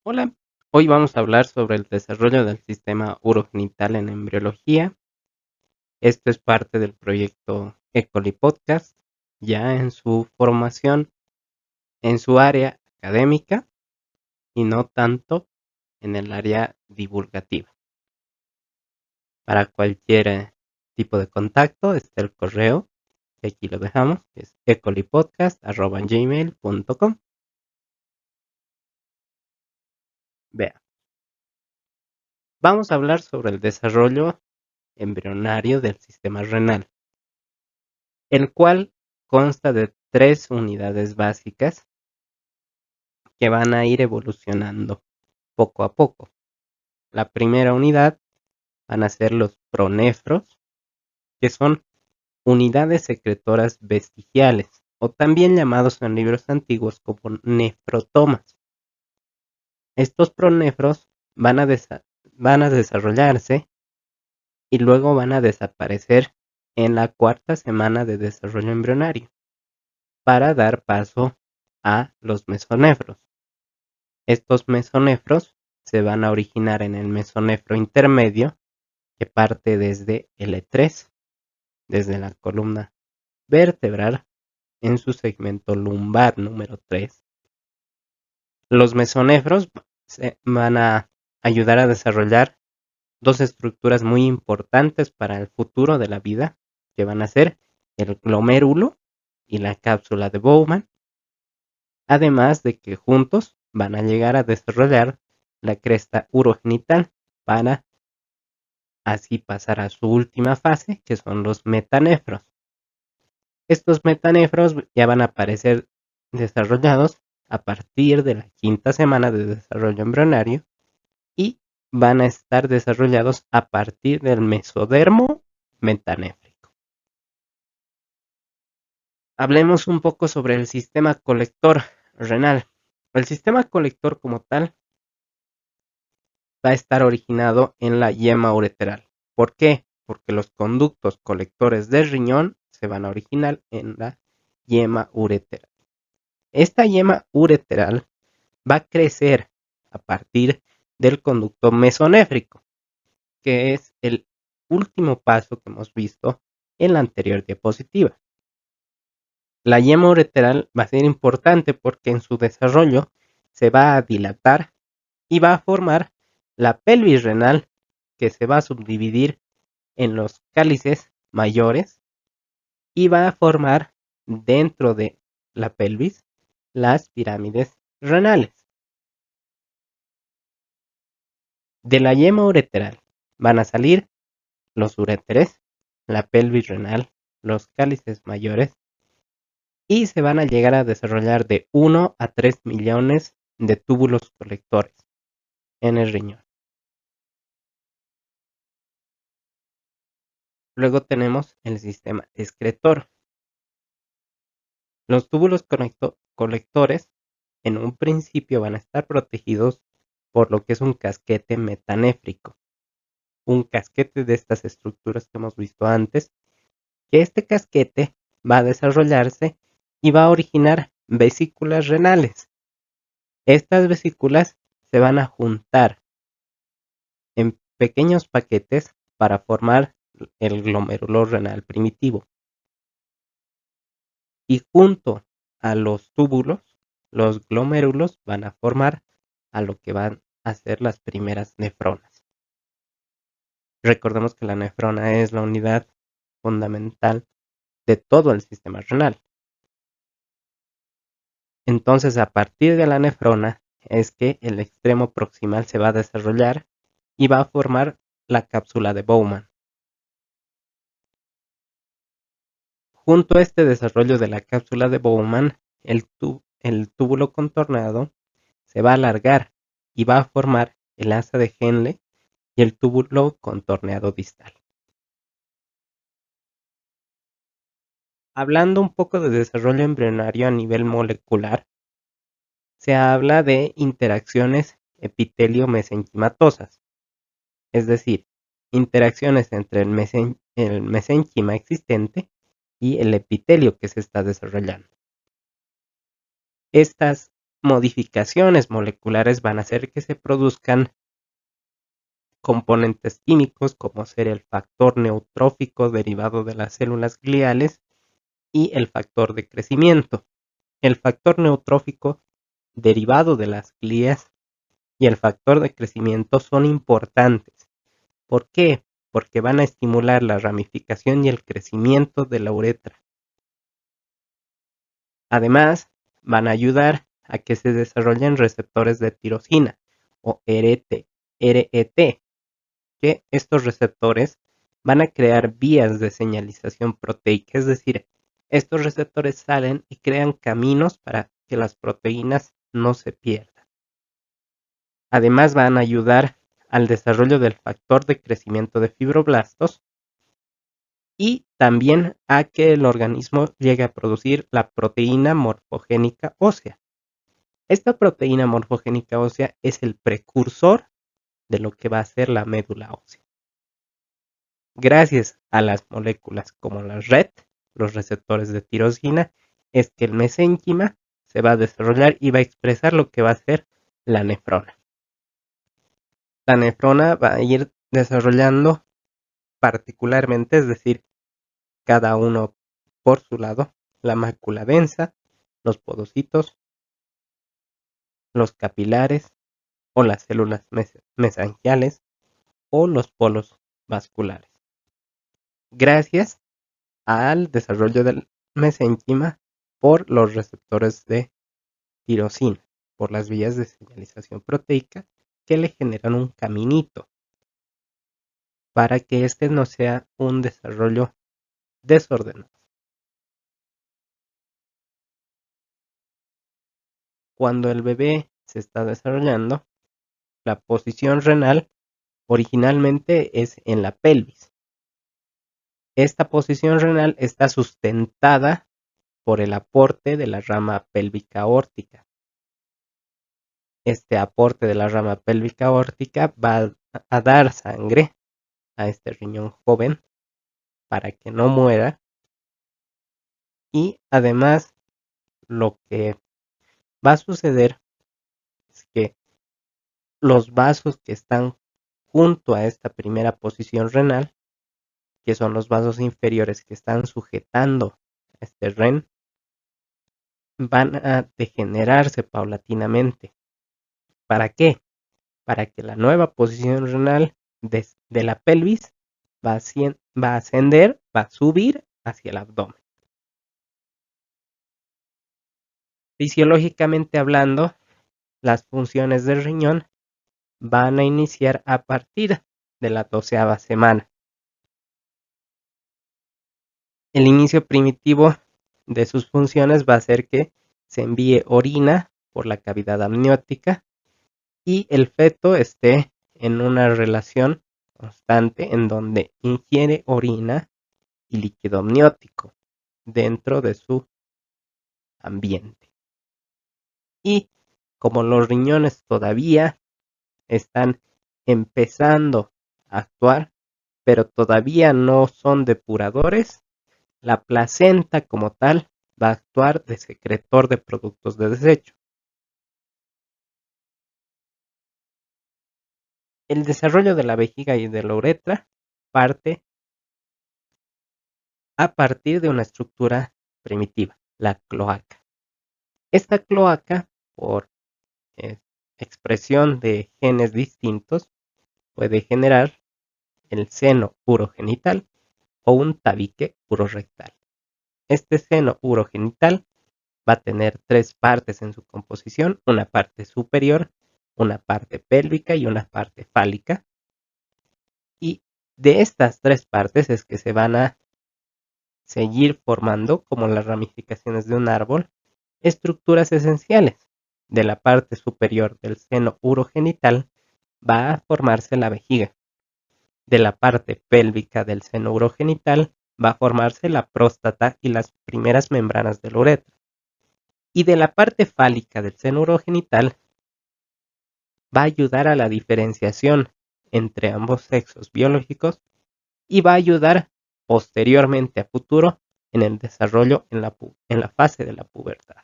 Hola, hoy vamos a hablar sobre el desarrollo del sistema urogenital en embriología. Esto es parte del proyecto Ecoli Podcast, ya en su formación, en su área académica y no tanto en el área divulgativa. Para cualquier tipo de contacto está el correo, que aquí lo dejamos, que es ecolipodcast@gmail.com. Vea, vamos a hablar sobre el desarrollo embrionario del sistema renal, el cual consta de 3 unidades básicas que van a ir evolucionando poco a poco. La primera unidad van a ser los pronefros, que son unidades secretoras vestigiales, o también llamados en libros antiguos como nefrotomas. Estos pronefros van a desarrollarse y luego van a desaparecer en la cuarta semana de desarrollo embrionario, para dar paso a los mesonefros. Estos mesonefros se van a originar en el mesonefro intermedio, que parte desde L3, desde la columna vertebral, en su segmento lumbar número 3. Los mesonefros se van a ayudar a desarrollar dos estructuras muy importantes para el futuro de la vida, que van a ser el glomérulo y la cápsula de Bowman, además de que juntos van a llegar a desarrollar la cresta urogenital para así pasar a su última fase, que son los metanefros. Estos metanefros ya van a aparecer desarrollados a partir de la quinta semana de desarrollo embrionario y van a estar desarrollados a partir del mesodermo metanéfrico. Hablemos un poco sobre el sistema colector renal. El sistema colector como tal va a estar originado en la yema ureteral. ¿Por qué? Porque los conductos colectores del riñón se van a originar en la yema ureteral. Esta yema ureteral va a crecer a partir del conducto mesonéfrico, que es el último paso que hemos visto en la anterior diapositiva. La yema ureteral va a ser importante porque en su desarrollo se va a dilatar y va a formar la pelvis renal, que se va a subdividir en los cálices mayores y va a formar dentro de la pelvis las pirámides renales. De la yema ureteral van a salir los uréteres, la pelvis renal, los cálices mayores y se van a llegar a desarrollar de 1 a 3 millones de túbulos colectores en el riñón. Luego tenemos el sistema excretor. Los túbulos colectores en un principio van a estar protegidos por lo que es un casquete metanéfrico, un casquete de estas estructuras que hemos visto antes, que este casquete va a desarrollarse y va a originar vesículas renales. Estas vesículas se van a juntar en pequeños paquetes para formar el glomérulo renal primitivo. Y junto a los túbulos, los glomérulos van a formar a lo que van a ser las primeras nefronas. Recordemos que la nefrona es la unidad fundamental de todo el sistema renal. Entonces, a partir de la nefrona es que el extremo proximal se va a desarrollar y va a formar la cápsula de Bowman. Junto a este desarrollo de la cápsula de Bowman, el túbulo contorneado se va a alargar y va a formar el asa de Henle y el túbulo contorneado distal. Hablando un poco de desarrollo embrionario a nivel molecular, se habla de interacciones epitelio-mesenquimatosas, es decir, interacciones entre el mesenquima existente y el epitelio que se está desarrollando. Estas modificaciones moleculares van a hacer que se produzcan componentes químicos como ser el factor neutrófico derivado de las células gliales y el factor de crecimiento. El factor neutrófico derivado de las glías y el factor de crecimiento son importantes. ¿Por qué? Porque van a estimular la ramificación y el crecimiento de la uretra. Además, van a ayudar a que se desarrollen receptores de tirosina o RET, que estos receptores van a crear vías de señalización proteica, es decir, estos receptores salen y crean caminos para que las proteínas no se pierdan. Además, van a ayudar al desarrollo del factor de crecimiento de fibroblastos y también a que el organismo llegue a producir la proteína morfogénica ósea. Esta proteína morfogénica ósea es el precursor de lo que va a ser la médula ósea. Gracias a las moléculas como las RET, los receptores de tirosina, es que el mesénquima se va a desarrollar y va a expresar lo que va a ser la nefrona. La nefrona va a ir desarrollando particularmente, es decir, cada uno por su lado, la mácula densa, los podocitos, los capilares o las células mesangiales o los polos vasculares. Gracias al desarrollo del mesénquima por los receptores de tirosina, por las vías de señalización proteica que le generan un caminito para que este no sea un desarrollo desordenado. Cuando el bebé se está desarrollando, la posición renal originalmente es en la pelvis. Esta posición renal está sustentada por el aporte de la rama pélvica aórtica. Este aporte de la rama pélvica aórtica va a dar sangre a este riñón joven para que no muera. Y además lo que va a suceder es que los vasos que están junto a esta primera posición renal, que son los vasos inferiores que están sujetando a este ren, van a degenerarse paulatinamente. ¿Para qué? Para que la nueva posición renal de la pelvis va a ascender, va a subir hacia el abdomen. Fisiológicamente hablando, las funciones del riñón van a iniciar a partir de la 12ª semana. El inicio primitivo de sus funciones va a ser que se envíe orina por la cavidad amniótica y el feto esté en una relación constante en donde ingiere orina y líquido amniótico dentro de su ambiente. Y como los riñones todavía están empezando a actuar, pero todavía no son depuradores, la placenta como tal va a actuar de secretor de productos de desecho. El desarrollo de la vejiga y de la uretra parte a partir de una estructura primitiva, la cloaca. Esta cloaca, por expresión de genes distintos, puede generar el seno urogenital o un tabique urorectal. Este seno urogenital va a tener 3 partes en su composición, una parte superior, una parte pélvica y una parte fálica. Y de estas 3 partes es que se van a seguir formando, como las ramificaciones de un árbol, estructuras esenciales. De la parte superior del seno urogenital va a formarse la vejiga. De la parte pélvica del seno urogenital va a formarse la próstata y las primeras membranas de la uretra. Y de la parte fálica del seno urogenital va a ayudar a la diferenciación entre ambos sexos biológicos y va a ayudar posteriormente a futuro en el desarrollo en la fase de la pubertad.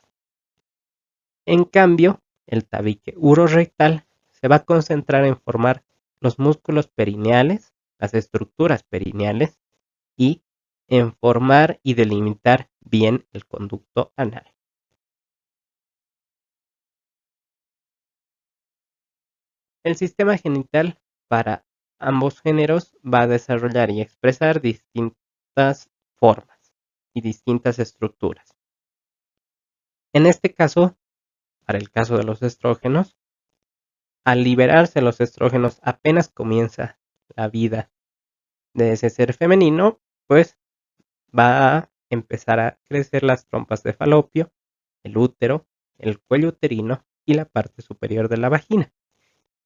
En cambio, el tabique urorectal se va a concentrar en formar los músculos perineales, las estructuras perineales y en formar y delimitar bien el conducto anal. El sistema genital para ambos géneros va a desarrollar y expresar distintas formas y distintas estructuras. En este caso, para el caso de los estrógenos, al liberarse los estrógenos apenas comienza la vida de ese ser femenino, pues va a empezar a crecer las trompas de falopio, el útero, el cuello uterino y la parte superior de la vagina.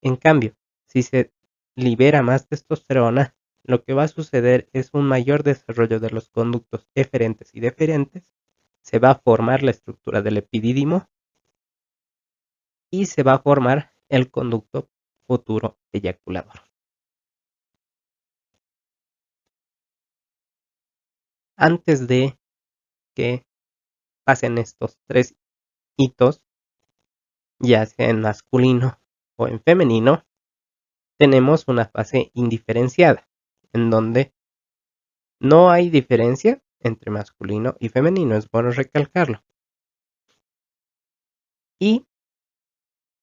En cambio, si se libera más testosterona, lo que va a suceder es un mayor desarrollo de los conductos eferentes y deferentes, se va a formar la estructura del epidídimo y se va a formar el conducto futuro eyaculador. Antes de que pasen estos tres hitos, ya sea en masculino o en femenino, tenemos una fase indiferenciada, en donde no hay diferencia entre masculino y femenino, es bueno recalcarlo. Y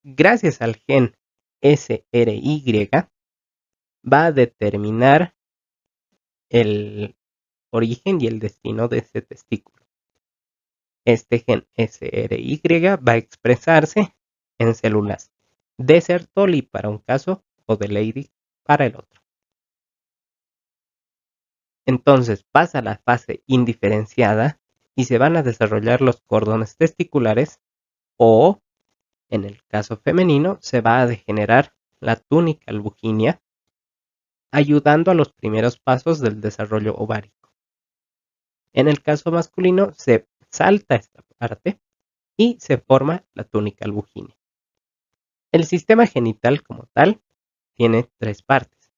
gracias al gen SRY va a determinar el origen y el destino de ese testículo. Este gen SRY va a expresarse en células de Sertoli para un caso o de Leydig para el otro. Entonces pasa la fase indiferenciada y se van a desarrollar los cordones testiculares o, en el caso femenino, se va a degenerar la túnica albuginea, ayudando a los primeros pasos del desarrollo ovárico. En el caso masculino se salta esta parte y se forma la túnica albuginea. El sistema genital como tal tiene tres partes: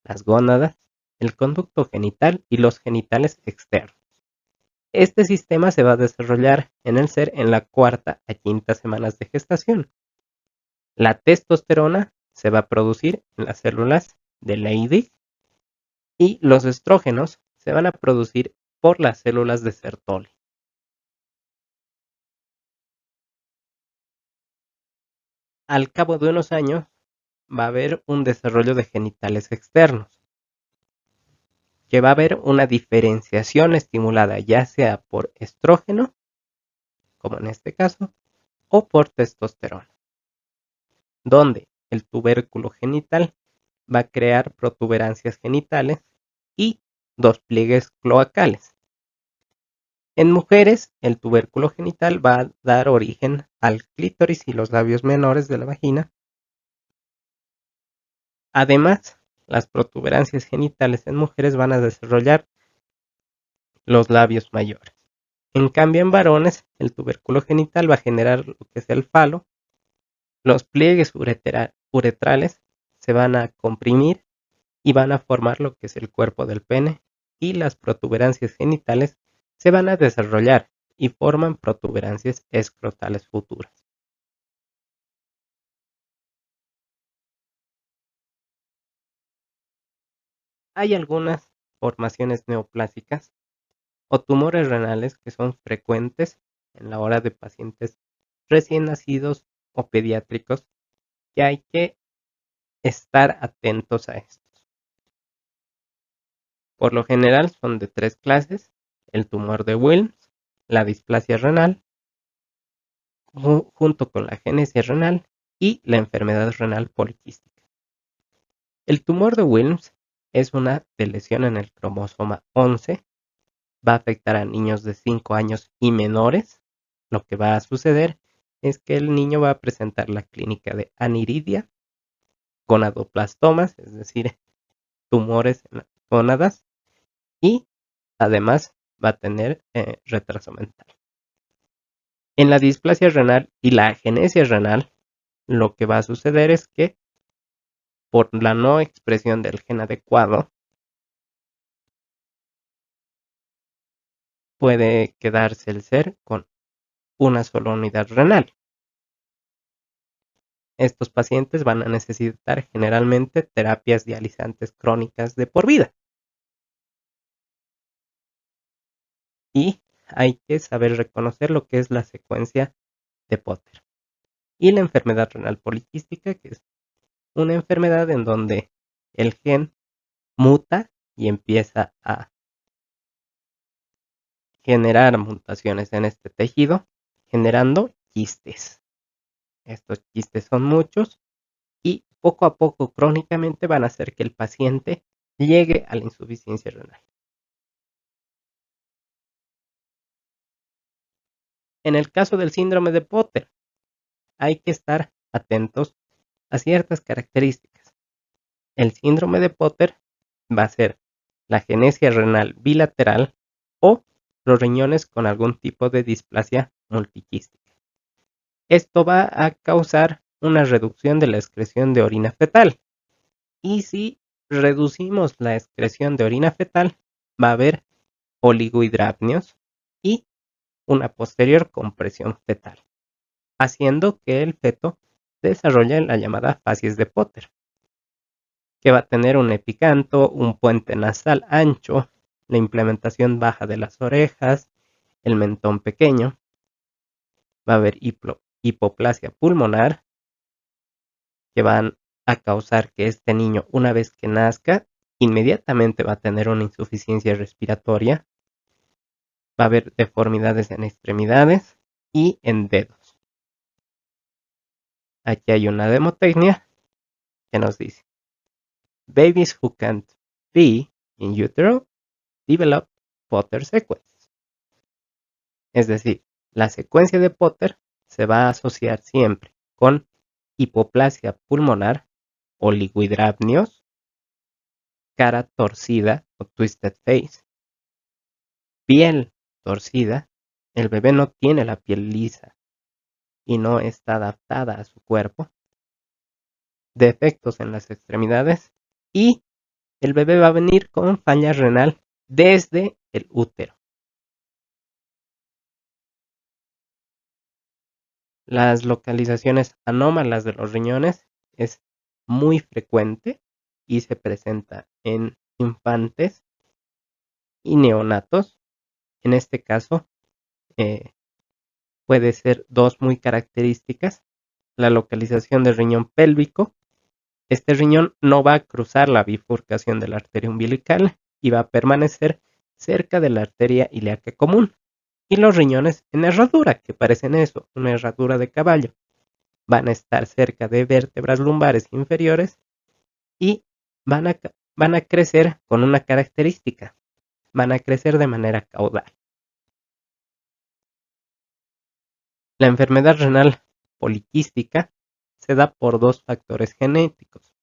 las gónadas, el conducto genital y los genitales externos. Este sistema se va a desarrollar en el ser en la cuarta a quinta semanas de gestación. La testosterona se va a producir en las células de Leydig y los estrógenos se van a producir por las células de Sertoli. Al cabo de unos años va a haber un desarrollo de genitales externos, que va a haber una diferenciación estimulada ya sea por estrógeno, como en este caso, o por testosterona, donde el tubérculo genital va a crear protuberancias genitales y dos pliegues cloacales. En mujeres, el tubérculo genital va a dar origen al clítoris y los labios menores de la vagina. Además, las protuberancias genitales en mujeres van a desarrollar los labios mayores. En cambio, en varones, el tubérculo genital va a generar lo que es el falo. Los pliegues uretrales se van a comprimir y van a formar lo que es el cuerpo del pene, y las protuberancias genitales se van a desarrollar y forman protuberancias escrotales futuras. Hay algunas formaciones neoplásicas o tumores renales que son frecuentes en la hora de pacientes recién nacidos o pediátricos, que hay que estar atentos a estos. Por lo general son de tres clases: el tumor de Wilms, la displasia renal, junto con la agenesia renal y la enfermedad renal poliquística. El tumor de Wilms es una lesión en el cromosoma 11, va a afectar a niños de 5 años y menores. Lo que va a suceder es que el niño va a presentar la clínica de aniridia, gonadoplastomas, es decir, tumores en las gónadas, y además va a tener retraso mental. En la displasia renal y la agenesia renal, lo que va a suceder es que por la no expresión del gen adecuado, puede quedarse el ser con una sola unidad renal. Estos pacientes van a necesitar generalmente terapias dializantes crónicas de por vida. Y hay que saber reconocer lo que es la secuencia de Potter. Y la enfermedad renal poliquística, que es una enfermedad en donde el gen muta y empieza a generar mutaciones en este tejido, generando quistes. Estos quistes son muchos y poco a poco crónicamente van a hacer que el paciente llegue a la insuficiencia renal. En el caso del síndrome de Potter, hay que estar atentos a ciertas características. El síndrome de Potter va a ser la agenesia renal bilateral o los riñones con algún tipo de displasia multiquística. Esto va a causar una reducción de la excreción de orina fetal. Y si reducimos la excreción de orina fetal, va a haber oligohidramnios y una posterior compresión fetal, haciendo que el feto desarrolle la llamada facies de Potter, que va a tener un epicanto, un puente nasal ancho, la implementación baja de las orejas, el mentón pequeño, va a haber hipoplasia pulmonar, que van a causar que este niño, una vez que nazca, inmediatamente va a tener una insuficiencia respiratoria, va a haber deformidades en extremidades y en dedos. Aquí hay una demotecnia que nos dice: babies who can't be in utero develop Potter sequence. Es decir, la secuencia de Potter se va a asociar siempre con hipoplasia pulmonar, oligohidramnios, cara torcida o twisted face, piel torcida. El bebé no tiene la piel lisa y no está adaptada a su cuerpo, defectos en las extremidades y el bebé va a venir con falla renal desde el útero. Las localizaciones anómalas de los riñones es muy frecuente y se presenta en infantes y neonatos. En este caso, puede ser dos muy características: la localización del riñón pélvico. Este riñón no va a cruzar la bifurcación de la arteria umbilical y va a permanecer cerca de la arteria ilíaca común. Y los riñones en herradura, que parecen eso, una herradura de caballo, van a estar cerca de vértebras lumbares inferiores y van a crecer con una característica: van a crecer de manera caudal. La enfermedad renal poliquística se da por dos factores genéticos.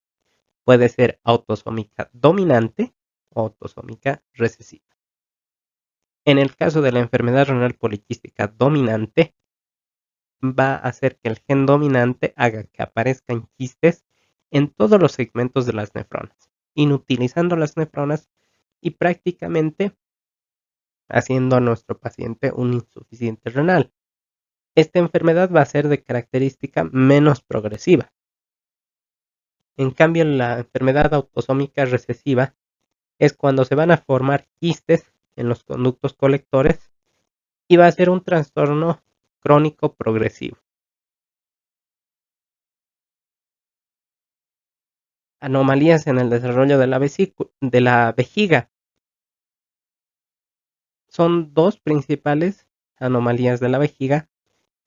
Puede ser autosómica dominante o autosómica recesiva. En el caso de la enfermedad renal poliquística dominante, va a hacer que el gen dominante haga que aparezcan quistes en todos los segmentos de las nefronas, inutilizando las nefronas y prácticamente haciendo a nuestro paciente un insuficiente renal. Esta enfermedad va a ser de característica menos progresiva. En cambio, la enfermedad autosómica recesiva es cuando se van a formar quistes en los conductos colectores y va a ser un trastorno crónico progresivo. Anomalías en el desarrollo de la vejiga. Son dos principales anomalías de la vejiga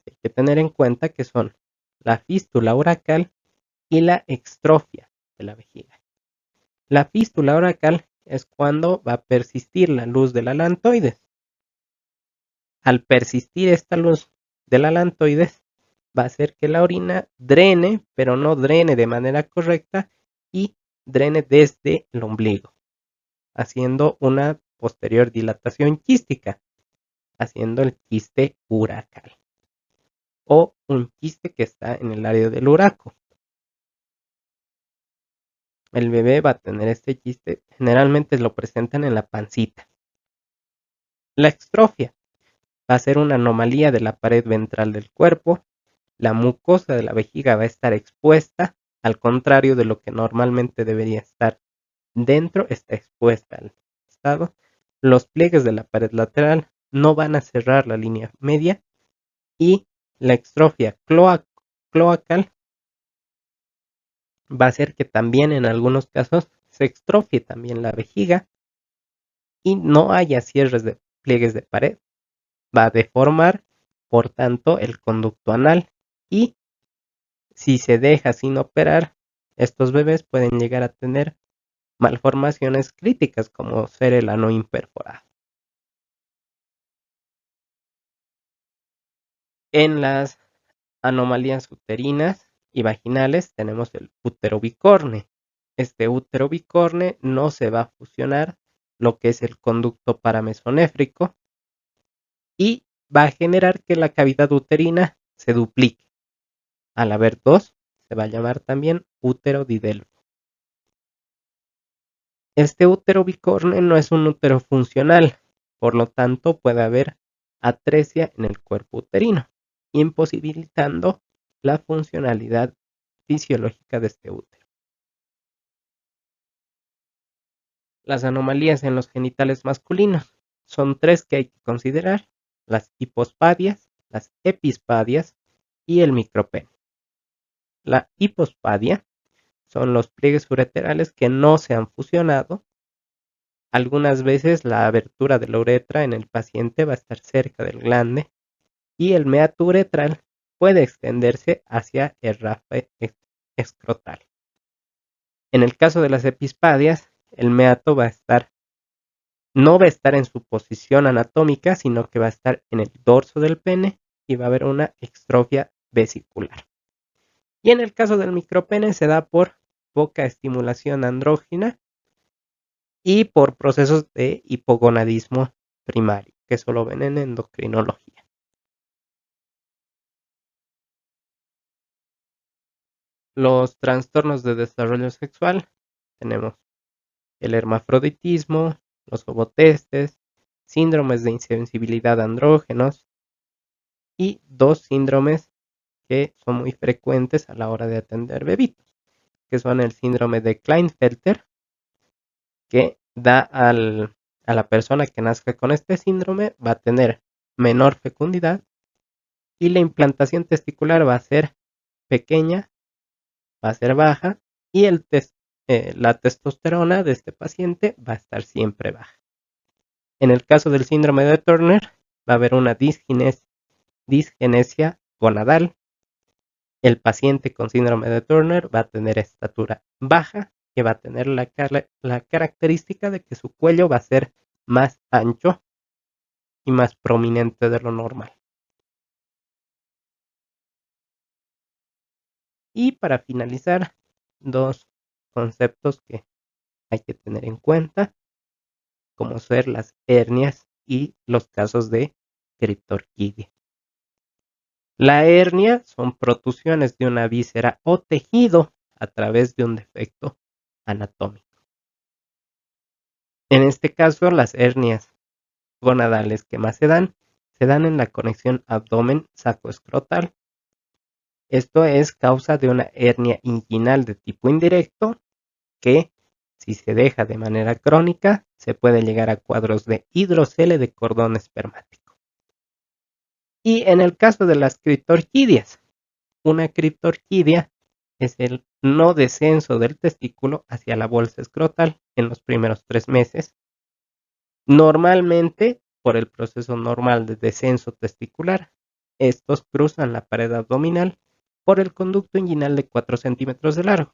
que hay que tener en cuenta, que son la fístula uracal y la extrofia de la vejiga. La fístula uracal es cuando va a persistir la luz del alantoides. Al persistir esta luz del alantoides, va a hacer que la orina drene, pero no drene de manera correcta y drene desde el ombligo, haciendo una posterior dilatación quística, haciendo el quiste uracal o un quiste que está en el área del uraco. El bebé va a tener este quiste, generalmente lo presentan en la pancita. La extrofia va a ser una anomalía de la pared ventral del cuerpo. la mucosa de la vejiga va a estar expuesta, al contrario de lo que normalmente debería estar dentro, está expuesta al estado. Los pliegues de la pared lateral no van a cerrar la línea media y la extrofia cloacal va a hacer que también en algunos casos se extrofie también la vejiga y no haya cierres de pliegues de pared. Va a deformar, por tanto, el conducto anal y si se deja sin operar, estos bebés pueden llegar a tener malformaciones críticas como ser el ano imperforado. En las anomalías uterinas y vaginales tenemos el útero bicorne. Este útero bicorne no se va a fusionar lo que es el conducto paramesonéfrico y va a generar que la cavidad uterina se duplique. Al haber dos, se va a llamar también útero didelfo. Este útero bicorne no es un útero funcional, por lo tanto puede haber atresia en el cuerpo uterino, imposibilitando la funcionalidad fisiológica de este útero. Las anomalías en los genitales masculinos son tres que hay que considerar: las hipospadias, las epispadias y el micropene. La hipospadia son los pliegues ureterales que no se han fusionado. Algunas veces la abertura de la uretra en el paciente va a estar cerca del glande y el meato uretral puede extenderse hacia el rafe escrotal. En el caso de las epispadias, el meato no va a estar en su posición anatómica, sino que va a estar en el dorso del pene y va a haber una extrofia vesicular. Y en el caso del micropene se da por poca estimulación andrógina y por procesos de hipogonadismo primario, que eso lo ven en endocrinología. Los trastornos de desarrollo sexual, tenemos el hermafroditismo, los ovotestes, síndromes de insensibilidad a andrógenos y dos síndromes que son muy frecuentes a la hora de atender bebitos, que son el síndrome de Klinefelter, que da a la persona que nazca con este síndrome va a tener menor fecundidad y la implantación testicular va a ser pequeña, va a ser baja y la testosterona de este paciente va a estar siempre baja. En el caso del síndrome de Turner va a haber una disgenesia gonadal. El paciente con síndrome de Turner va a tener estatura baja y va a tener la característica de que su cuello va a ser más ancho y más prominente de lo normal. Y para finalizar, dos conceptos que hay que tener en cuenta, como ser las hernias y los casos de criptorquidia. La hernia son protusiones de una víscera o tejido a través de un defecto anatómico. En este caso, las hernias gonadales que más se dan en la conexión abdomen-saco-escrotal. Esto es causa de una hernia inguinal de tipo indirecto que, si se deja de manera crónica, se puede llegar a cuadros de hidrocele de cordón espermático. Y en el caso de las criptorquidias, una criptorquidia es el no descenso del testículo hacia la bolsa escrotal en los primeros 3 meses, normalmente por el proceso normal de descenso testicular. Estos cruzan la pared abdominal por el conducto inguinal de 4 centímetros de largo.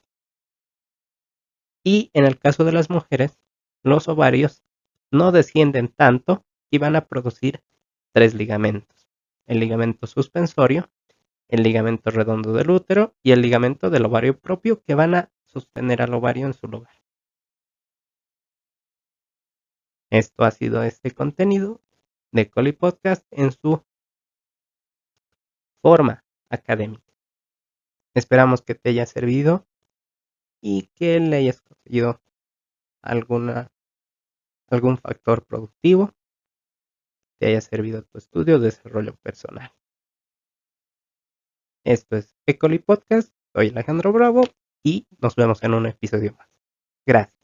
Y en el caso de las mujeres, los ovarios no descienden tanto y van a producir 3 ligamentos: el ligamento suspensorio, el ligamento redondo del útero y el ligamento del ovario propio, que van a sostener al ovario en su lugar. Esto ha sido este contenido de Coli Podcast en su forma académica. Esperamos que te haya servido y que le hayas conseguido algún factor productivo, te haya servido a tu estudio o desarrollo personal. Esto es Ecoli Podcast, soy Alejandro Bravo y nos vemos en un episodio más. Gracias.